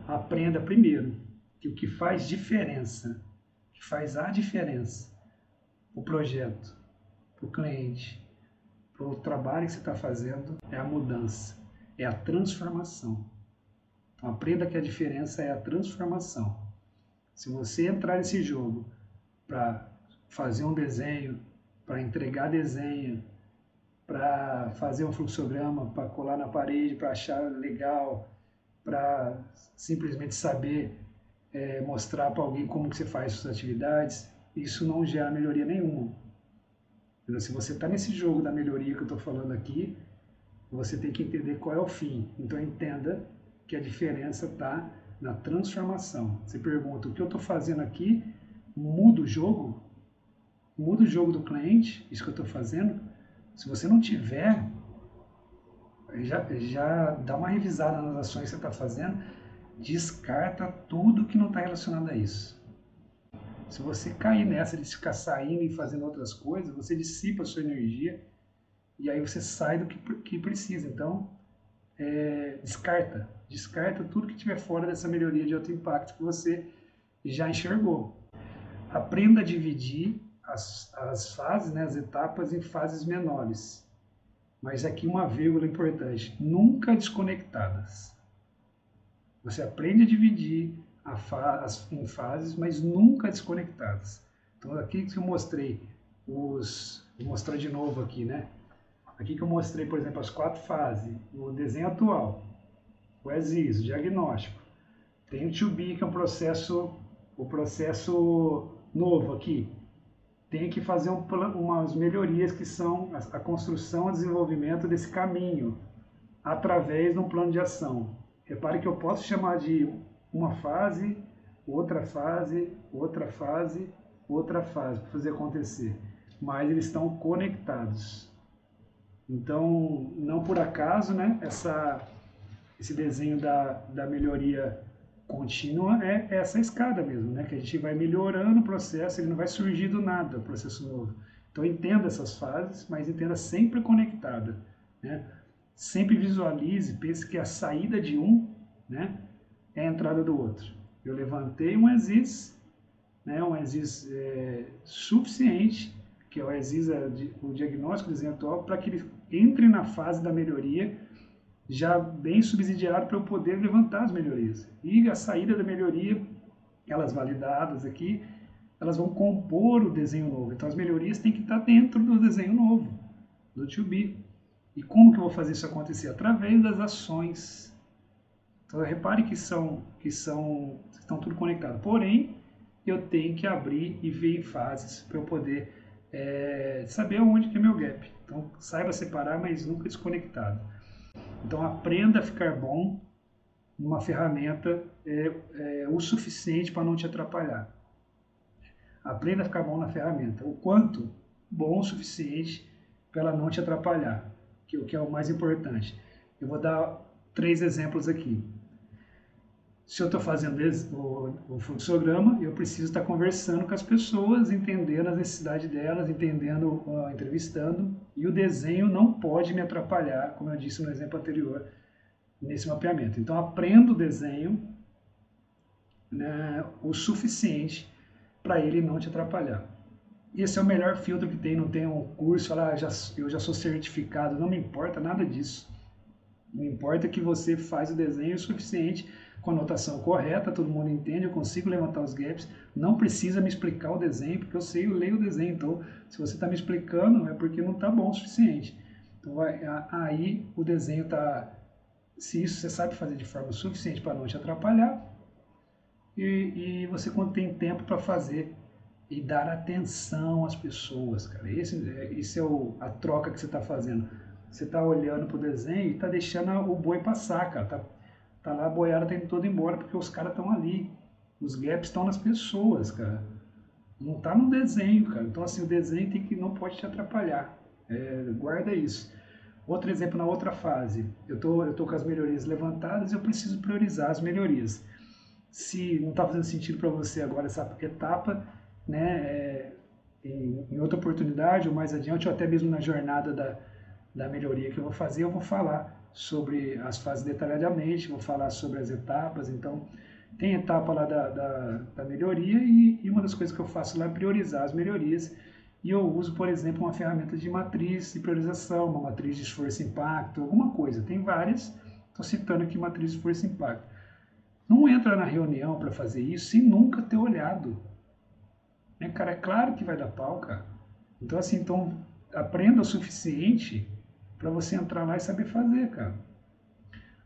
aprenda primeiro que o que faz diferença, que faz a diferença, o projeto, para o cliente, para o trabalho que você está fazendo, é a mudança, é a transformação. Então aprenda que a diferença é a transformação. Se você entrar nesse jogo para fazer um desenho, para entregar desenho, para fazer um fluxograma, para colar na parede, para achar legal, para simplesmente saber mostrar para alguém como que você faz suas atividades, isso não gera melhoria nenhuma. Então, se você está nesse jogo da melhoria que eu estou falando aqui, você tem que entender qual é o fim. Então entenda que a diferença está na transformação. Você pergunta, o que eu estou fazendo aqui muda o jogo? Muda o jogo do cliente? Isso que eu estou fazendo? Se você não tiver, já dá uma revisada nas ações que você está fazendo, descarta tudo que não está relacionado a isso. Se você cair nessa de ficar saindo e fazendo outras coisas, você dissipa a sua energia e aí você sai do que precisa. Então, descarta tudo que estiver fora dessa melhoria de alto impacto que você já enxergou. Aprenda a dividir as fases, né, as etapas em fases menores. Mas aqui uma vírgula importante, nunca desconectadas. Você aprende a dividir em fases, mas nunca desconectadas. Então aqui que eu mostrei, vou mostrar de novo aqui, né? Aqui que eu mostrei, por exemplo, as 4 fases, o desenho atual, o as-is, o diagnóstico. Tem o to be, que é o processo novo aqui. Tem que fazer umas melhorias que são a construção e desenvolvimento desse caminho através de um plano de ação. Repare que eu posso chamar de uma fase, outra fase, outra fase, outra fase para fazer acontecer, mas eles estão conectados. Então, não por acaso, né, esse desenho da melhoria contínua é essa escada mesmo, né, que a gente vai melhorando o processo, ele não vai surgir do nada, o processo novo. Então, entenda essas fases, mas entenda sempre conectada, né? Sempre visualize, pense que a saída de um, né, é a entrada do outro. Eu levantei um as-is, né, um as-is suficiente, que é o as-is, o diagnóstico do desenho atual, para que ele entre na fase da melhoria, já bem subsidiado para eu poder levantar as melhorias. E a saída da melhoria, elas validadas aqui, elas vão compor o desenho novo. Então as melhorias têm que estar dentro do desenho novo, do to be. E como que eu vou fazer isso acontecer? Através das ações. Então repare que estão tudo conectado. Porém, eu tenho que abrir e ver em fases para eu poder saber onde que é meu gap. Então saiba separar, mas nunca desconectado. Então aprenda a ficar bom numa ferramenta o suficiente para não te atrapalhar. Aprenda a ficar bom na ferramenta. O quanto bom o suficiente para ela não te atrapalhar, que é o mais importante. Eu vou dar 3 exemplos aqui. Se eu estou fazendo o fluxograma, eu preciso estar conversando com as pessoas, entendendo as necessidades delas, entrevistando, e o desenho não pode me atrapalhar, como eu disse no exemplo anterior, nesse mapeamento. Então, aprendo o desenho, né, o suficiente para ele não te atrapalhar. Esse é o melhor filtro que tem, não tem um curso, falar, eu já sou certificado, não me importa nada disso. Não importa que você faz o desenho o suficiente, com a notação correta, todo mundo entende, eu consigo levantar os gaps, não precisa me explicar o desenho, porque eu leio o desenho, então se você está me explicando é porque não está bom o suficiente. Então aí o desenho está, se isso você sabe fazer de forma suficiente para não te atrapalhar, e você quando tem tempo para fazer e dar atenção às pessoas, cara, esse é a troca que você está fazendo. Você está olhando para o desenho e está deixando o boi passar, cara. Tá lá a boiada tá indo toda embora porque os caras estão ali. Os gaps estão nas pessoas, cara. Não tá no desenho, cara. Então assim, o desenho não pode te atrapalhar. Guarda isso. Outro exemplo na outra fase. Eu tô com as melhorias levantadas e eu preciso priorizar as melhorias. Se não está fazendo sentido para você agora essa etapa, né, em outra oportunidade ou mais adiante, ou até mesmo na jornada da melhoria que eu vou fazer, eu vou falar sobre as fases detalhadamente, vou falar sobre as etapas. Então, tem etapa lá da melhoria e uma das coisas que eu faço lá é priorizar as melhorias. E eu uso, por exemplo, uma ferramenta de matriz de priorização, uma matriz de esforço-impacto, alguma coisa. Tem várias, estou citando aqui matriz de esforço-impacto. Não entra na reunião para fazer isso sem nunca ter olhado. Né, cara? É claro que vai dar pau, cara. Então, assim, aprenda o suficiente para você entrar lá e saber fazer, cara.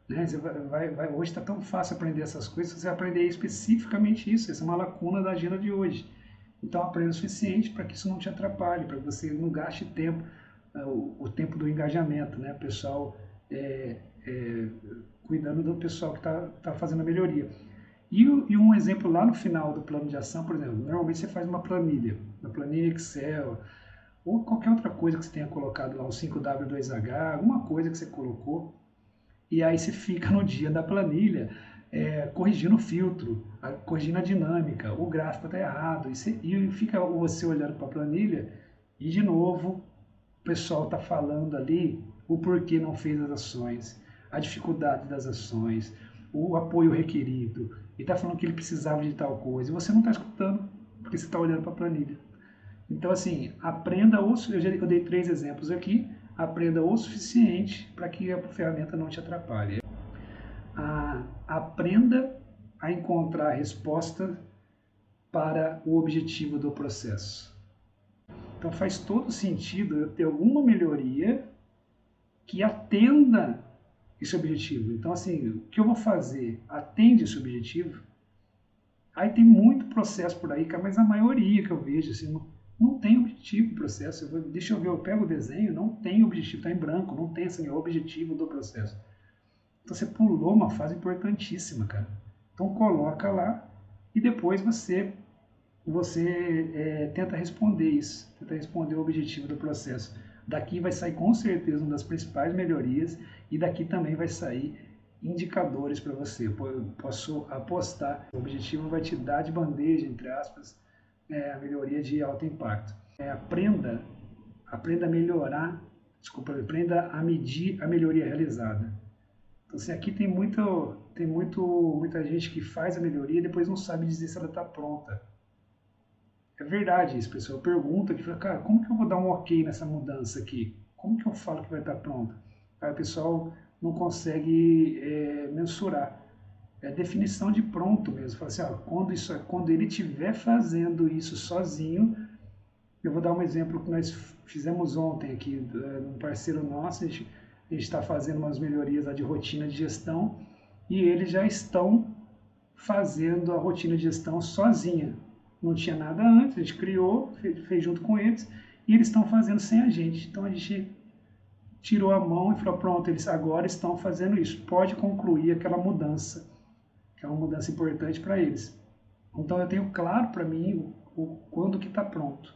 Né? Você hoje está tão fácil aprender essas coisas, você vai aprender especificamente isso. Essa é uma lacuna da agenda de hoje. Então, aprenda o suficiente para que isso não te atrapalhe, para que você não gaste tempo, o tempo do engajamento, né? O pessoal cuidando do pessoal que está fazendo a melhoria. E um exemplo lá no final do plano de ação, por exemplo, normalmente você faz uma planilha Excel, ou qualquer outra coisa que você tenha colocado lá, um 5W2H, alguma coisa que você colocou, e aí você fica no dia da planilha corrigindo o filtro, corrigindo a dinâmica, o gráfico está errado, e fica você olhando para a planilha e de novo o pessoal está falando ali o porquê não fez as ações, a dificuldade das ações, o apoio requerido, e está falando que ele precisava de tal coisa, e você não está escutando, porque você está olhando para a planilha. Então, assim, eu dei 3 exemplos aqui, aprenda o suficiente para que a ferramenta não te atrapalhe. Aprenda a encontrar a resposta para o objetivo do processo. Então faz todo sentido eu ter alguma melhoria que atenda esse objetivo. Então, assim, o que eu vou fazer atende esse objetivo? Aí tem muito processo por aí, cara, mas a maioria que eu vejo, assim, não tem objetivo o processo. Deixa eu ver, eu pego o desenho, não tem objetivo, está em branco, não tem assim, o objetivo do processo. Então você pulou uma fase importantíssima, cara. Então coloca lá e depois você tenta responder isso, tenta responder o objetivo do processo. Daqui vai sair com certeza uma das principais melhorias e daqui também vai sair indicadores para você. Eu posso apostar. O objetivo vai te dar de bandeja, entre aspas, a melhoria de alto impacto. Aprenda a melhorar, aprenda a medir a melhoria realizada. Então, assim, aqui tem muita gente que faz a melhoria e depois não sabe dizer se ela está pronta. É verdade isso, pessoal. Pergunta que fala, cara, como que eu vou dar um ok nessa mudança aqui? Como que eu falo que vai estar pronta? Aí o pessoal não consegue mensurar. É definição de pronto mesmo. Fala assim, quando ele estiver fazendo isso sozinho, eu vou dar um exemplo que nós fizemos ontem aqui, um parceiro nosso, a gente está fazendo umas melhorias lá de rotina de gestão e eles já estão fazendo a rotina de gestão sozinha. Não tinha nada antes, a gente criou, fez junto com eles e eles estão fazendo sem a gente. Então a gente tirou a mão e falou, pronto, eles agora estão fazendo isso. Pode concluir aquela mudança, que é uma mudança importante para eles. Então eu tenho claro para mim quando que está pronto.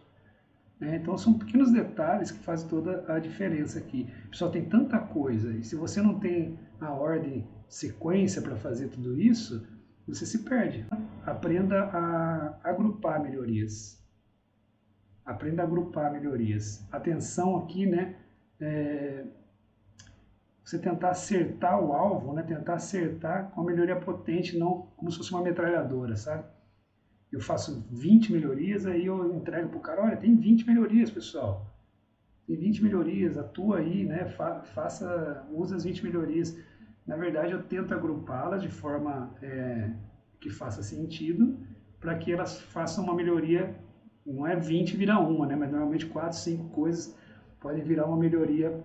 Então são pequenos detalhes que fazem toda a diferença aqui. Pessoal, tem tanta coisa e se você não tem a ordem, sequência para fazer tudo isso, você se perde. Aprenda a agrupar melhorias. Aprenda a agrupar melhorias. Atenção aqui, né? Você tentar acertar o alvo, né? Tentar acertar com a melhoria potente, não como se fosse uma metralhadora, sabe? Eu faço 20 melhorias, aí eu entrego para o cara, olha, tem 20 melhorias, pessoal. Tem 20 melhorias, atua aí, né? Usa as 20 melhorias. Na verdade, eu tento agrupá-las de forma que faça sentido, para que elas façam uma melhoria, não é 20 virar uma, né? Mas normalmente 4, 5 coisas podem virar uma melhoria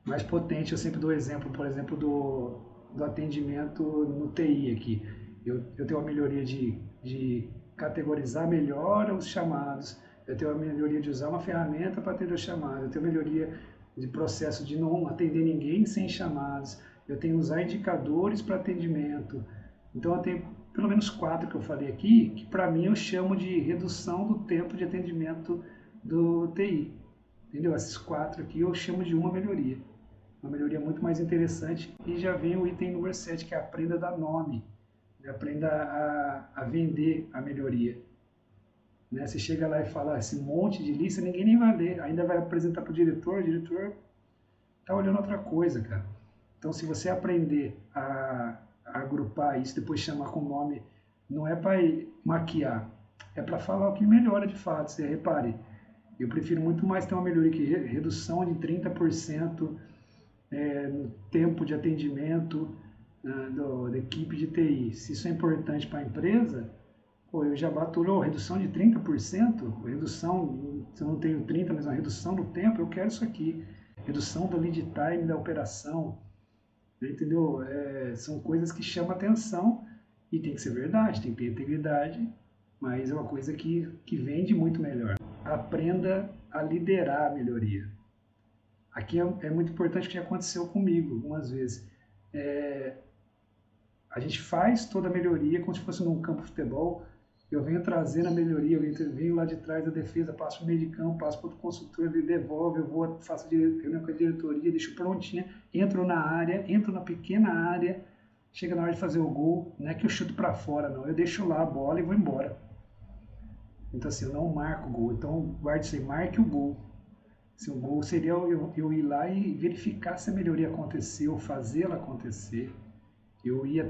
mais potente. Eu sempre dou exemplo, por exemplo, do atendimento no TI aqui. Eu tenho uma melhoria de categorizar melhor os chamados, eu tenho a melhoria de usar uma ferramenta para atender os chamados, eu tenho a melhoria de processo de não atender ninguém sem chamados, eu tenho usar indicadores para atendimento. Então eu tenho pelo menos 4 que eu falei aqui, que para mim eu chamo de redução do tempo de atendimento do TI. Entendeu? Esses 4 aqui eu chamo de uma melhoria muito mais interessante. E já vem o item número 7, que é aprenda a dar nome. Aprenda a vender a melhoria. Né? Você chega lá e fala esse monte de lista, ninguém nem vai ler. Ainda vai apresentar para o diretor está olhando outra coisa, cara. Então, se você aprender a agrupar isso, depois chamar com nome, não é para maquiar, é para falar o que melhora de fato. Você repare, eu prefiro muito mais ter uma melhoria que redução de 30% no tempo de atendimento da equipe de TI. Se isso é importante para a empresa, pô, eu já bato, redução de 30%, redução, se eu não tenho 30%, mas uma redução no tempo, eu quero isso aqui. Redução do lead time da operação, entendeu? São coisas que chamam atenção e tem que ser verdade, tem que ter integridade, mas é uma coisa que vende muito melhor. Aprenda a liderar a melhoria. Aqui é muito importante o que aconteceu comigo algumas vezes. A gente faz toda a melhoria como se fosse num campo de futebol. Eu venho trazendo a melhoria, eu venho lá de trás da defesa, passo para o meio de campo, passo para o consultor, ele devolve, eu vou, faço reunião com a diretoria, deixo prontinha, entro na área, entro na pequena área, chega na hora de fazer o gol, não é que eu chuto para fora, não, eu deixo lá a bola e vou embora. Então assim, eu não marco o gol, então guarde isso aí, marque o gol. Se o gol seria eu ir lá e verificar se a melhoria aconteceu, fazê-la acontecer. Eu ia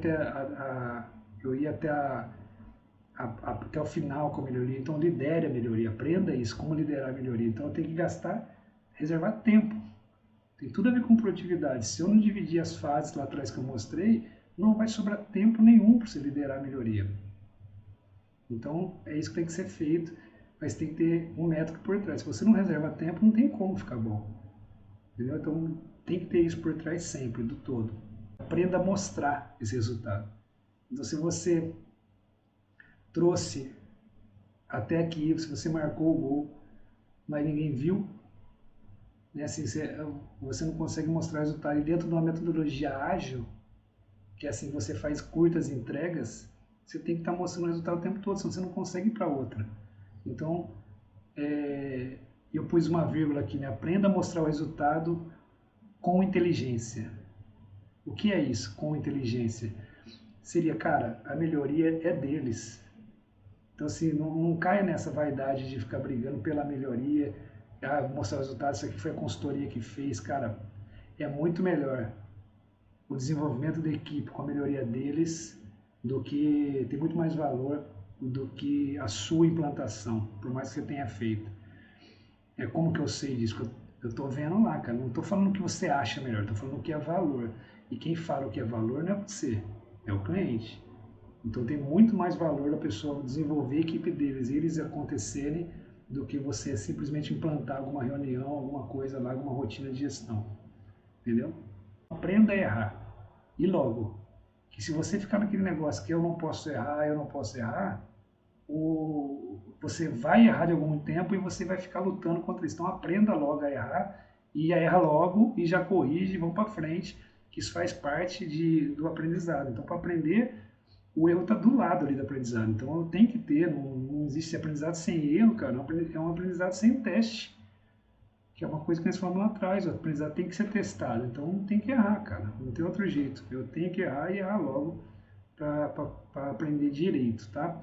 até o final com a melhoria. Então lidere a melhoria, aprenda isso, como liderar a melhoria. Então eu tenho que reservar tempo. Tem tudo a ver com produtividade. Se eu não dividir as fases lá atrás que eu mostrei, não vai sobrar tempo nenhum para você liderar a melhoria. Então é isso que tem que ser feito, mas tem que ter um método por trás. Se você não reserva tempo, não tem como ficar bom. Entendeu? Então tem que ter isso por trás sempre, do todo. Aprenda a mostrar esse resultado. Então se você trouxe até aqui, se você marcou o gol, mas ninguém viu, né? Assim, você não consegue mostrar o resultado. E dentro de uma metodologia ágil, que é assim, você faz curtas entregas, você tem que estar mostrando o resultado o tempo todo, senão você não consegue ir para outra. Então, eu pus uma vírgula aqui, né? Aprenda a mostrar o resultado com inteligência. O que é isso, com inteligência? Seria, cara, a melhoria é deles. Então, assim, não caia nessa vaidade de ficar brigando pela melhoria, mostrar o resultado, isso aqui foi a consultoria que fez, cara, é muito melhor o desenvolvimento da equipe com a melhoria deles tem muito mais valor do que a sua implantação, por mais que você tenha feito. Como que eu sei disso? Eu estou vendo lá, cara, não estou falando o que você acha melhor, estou falando o que é valor. E quem fala o que é valor não é você, é o cliente. Então tem muito mais valor da pessoa desenvolver a equipe deles, eles acontecerem, do que você simplesmente implantar alguma reunião, alguma coisa lá, alguma rotina de gestão. Entendeu? Aprenda a errar. E logo, que se você ficar naquele negócio que eu não posso errar, você vai errar de algum tempo e você vai ficar lutando contra isso. Então aprenda logo a errar e erra logo e já corrige, vamos para frente, que isso faz parte do aprendizado. Então para aprender, o erro está do lado ali do aprendizado. Então tem que ter, não existe aprendizado sem erro, cara. É um aprendizado sem teste, que é uma coisa que nós falamos lá atrás. O aprendizado tem que ser testado. Então tem que errar, cara. Não tem outro jeito. Eu tenho que errar e errar logo para aprender direito, tá?